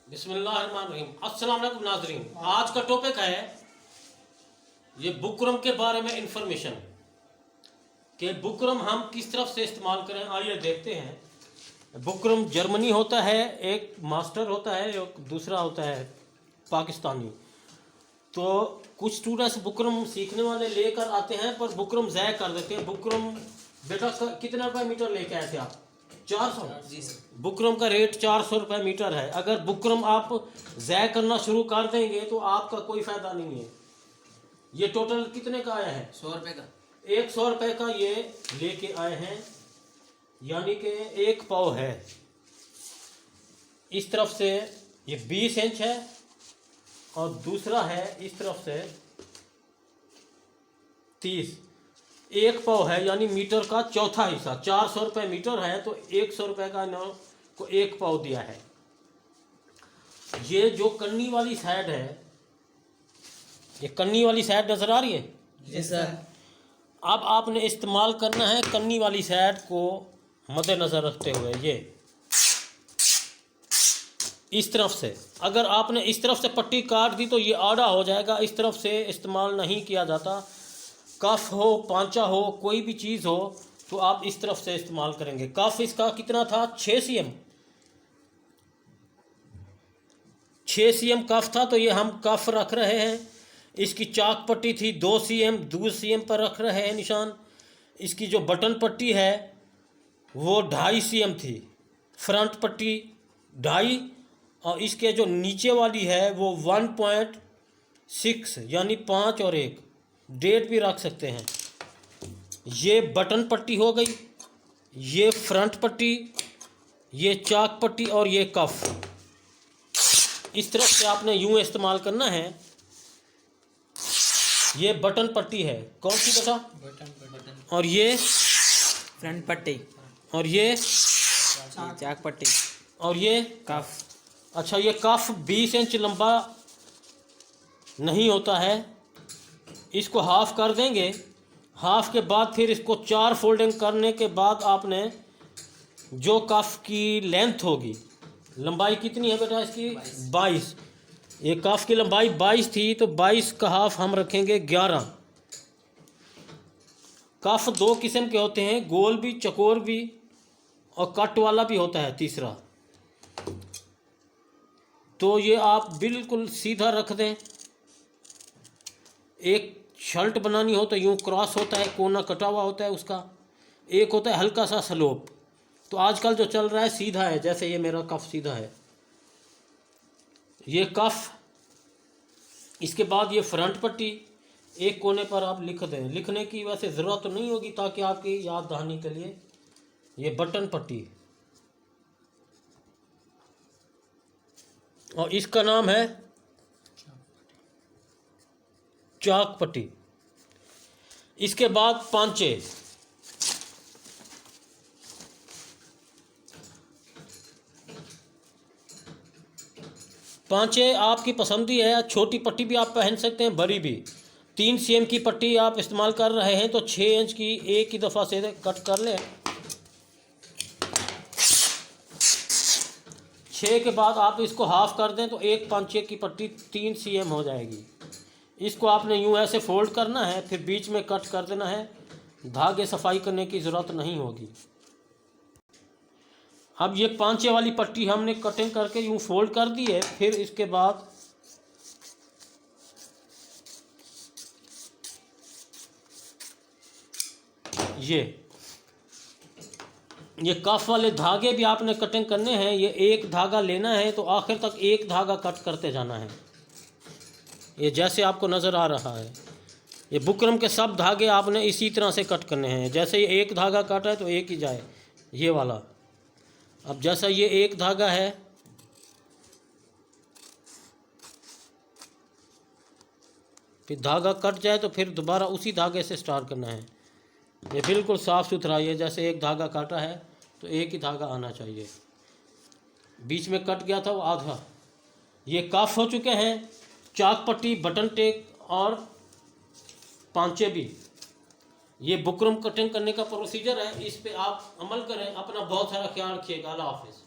बिस्मिल्लाहिर्रहमानिर्रहीम। अस्सलाम वालेकुम नाज़रीन। आज का टॉपिक है ये बुकरम के बारे में इंफॉर्मेशन कि बुकरम हम किस तरफ से इस्तेमाल करें। आइए देखते हैं। बुकरम जर्मनी होता है, एक मास्टर होता है, एक दूसरा होता है पाकिस्तानी। तो कुछ स्टूडेंट्स बुकरम सीखने वाले लेकर आते हैं पर बुकरम ज़ाय कर देते हैं। बुकरम बेटा कितने रुपए मीटर लेके आए थे आप? 400 जी सर। बुकरम का रेट 400 रुपये मीटर है। अगर बुकरम आप ज़ाय करना शुरू कर देंगे तो आपका कोई फ़ायदा नहीं है। ये टोटल कितने का आया है? 100 रुपये का। 100 रुपये का ये लेके आए हैं, यानी कि 1 पाव है। इस तरफ से ये 20 इंच है और दूसरा है इस तरफ से 30। 1 पाव है यानी मीटर का चौथा हिस्सा। 400 रुपये मीटर है तो 100 रुपये का इन्होंने को 1 पाव दिया है। ये जो कन्नी वाली साइड है, ये कन्नी वाली साइड नज़र आ रही है? जी सर। अब आपने इस्तेमाल करना है कन्नी वाली साइड को मद्देनज़र रखते हुए। ये इस तरफ से, अगर आपने इस तरफ से पट्टी काट दी तो ये आड़ा हो जाएगा। इस तरफ से इस्तेमाल नहीं किया जाता। कफ हो, पांचा हो, कोई भी चीज़ हो तो आप इस तरफ से इस्तेमाल करेंगे। कफ इसका कितना था? 6 cm। 6 cm कफ था तो ये हम कफ रख रहे हैं। इसकी चाक पट्टी थी 2 cm, 2 cm पर रख रहे हैं निशान। इसकी जो बटन पट्टी है वो 2.5 cm थी, फ्रंट पट्टी 2.5, और इसके जो नीचे वाली है वो 1.6 यानी 5 और 1 डेट भी रख सकते हैं। ये बटन पट्टी हो गई, ये फ्रंट पट्टी, ये चाक पट्टी और ये कफ। इस तरफ से आपने यूं इस्तेमाल करना है। ये बटन पट्टी है, कौन सी बेटा? बटन। और ये फ्रंट पट्टी और ये चाक पट्टी और ये कफ। अच्छा, ये कफ 20 इंच लंबा नहीं होता है। इसको हाफ कर देंगे। हाफ के बाद फिर इसको 4 फोल्डिंग करने के बाद आपने जो कफ की लेंथ होगी, लंबाई कितनी है बेटा इसकी? 22। ये कफ की लंबाई 22 थी तो 22 का हाफ हम रखेंगे 11। कफ 2 किस्म के होते हैं, गोल भी, चकोर भी, और कट वाला भी होता है तीसरा। तो ये आप बिल्कुल सीधा रख दें। एक शर्ट बनानी हो तो यूँ क्रॉस होता है, कोना कटा हुआ होता है उसका। एक होता है हल्का सा स्लोप। तो आजकल जो चल रहा है सीधा है, जैसे ये मेरा कफ सीधा है, ये कफ। इसके बाद ये फ्रंट पट्टी एक कोने पर आप लिख दें। लिखने की वैसे ज़रूरत तो नहीं होगी, ताकि आपकी याद दहानी के लिए। ये बटन पट्टी और इसका नाम है चाक पट्टी। इसके बाद पांचे। पांचे आपकी पसंदी है, छोटी पट्टी भी आप पहन सकते हैं, बड़ी भी। 3 cm की पट्टी आप इस्तेमाल कर रहे हैं तो 6 इंच की एक ही दफ़ा से कट कर लें। 6 के बाद आप इसको हाफ कर दें तो एक पांचे की पट्टी 3 cm हो जाएगी। इसको आपने यूँ ऐसे फोल्ड करना है, फिर बीच में कट कर देना है। धागे सफाई करने की ज़रूरत नहीं होगी। अब ये पांचे वाली पट्टी हमने कटिंग करके यूँ फोल्ड कर दी है। फिर इसके बाद ये कफ वाले धागे भी आपने कटिंग करने हैं। ये एक धागा लेना है तो आखिर तक एक धागा कट करते जाना है। ये जैसे आपको नज़र आ रहा है, ये बुकरम के सब धागे आपने इसी तरह से कट करने हैं। जैसे ये एक धागा काटा है तो एक ही जाए, ये वाला। अब जैसा ये एक धागा है, फिर धागा कट जाए तो फिर दोबारा उसी धागे से स्टार्ट करना है। ये बिल्कुल साफ़ सुथरा। ये जैसे एक धागा काटा है तो एक ही धागा आना चाहिए। बीच में कट गया था वो आधा। ये कफ हो चुके हैं, चाक पट्टी, बटन टेक और पांचे भी। ये बुकरम कटिंग करने का प्रोसीजर है। इस पे आप अमल करें। अपना बहुत सारा ख्याल रखिएगा। अल्लाह हाफिज़।